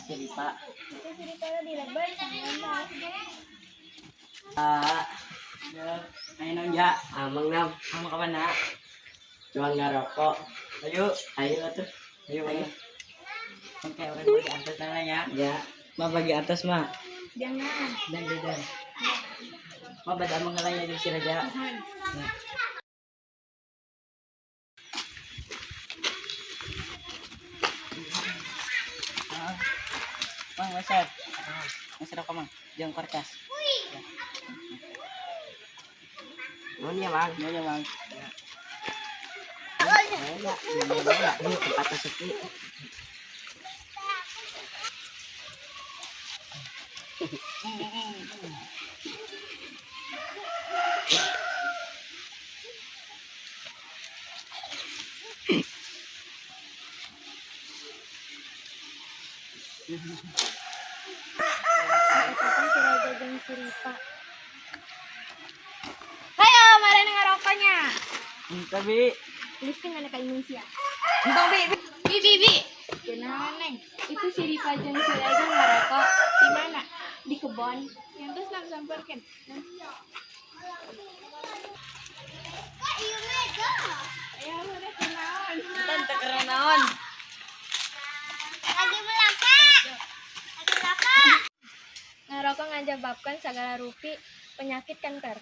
si Ripa. Itu si Ripa di lebar sama Ayun ya, amang nam. Amang ka ba na? Jual ngarokok. Ayo, ayo atuh. Ayo, ayo. Oke, orang bagi atas namanya. Ya, mah bagi atas mah. jangan. Dan. Mah bada mengalaya di si Raja. Ya. Mang, Maser. Maser ako, Mang. Diyan kertas. Noon ya, Mang. Noon ya, Mang. Wala. Yuk, tempat sepi. Kapan si Raja dan si Ripa. Ayo, mari ngarokoknya. Tapi, Listing anak Indonesia. entong bi. Bi. Kenalan, Neng. Itu si Ripa dan si Raja ngarokok. Di mana? Di kebun. Yang terus nak samperkan. Ayo, udah kenalan. Tante keren naon. Lagi belaka. Ngarokok ngajababkan segala rupi penyakit kanker.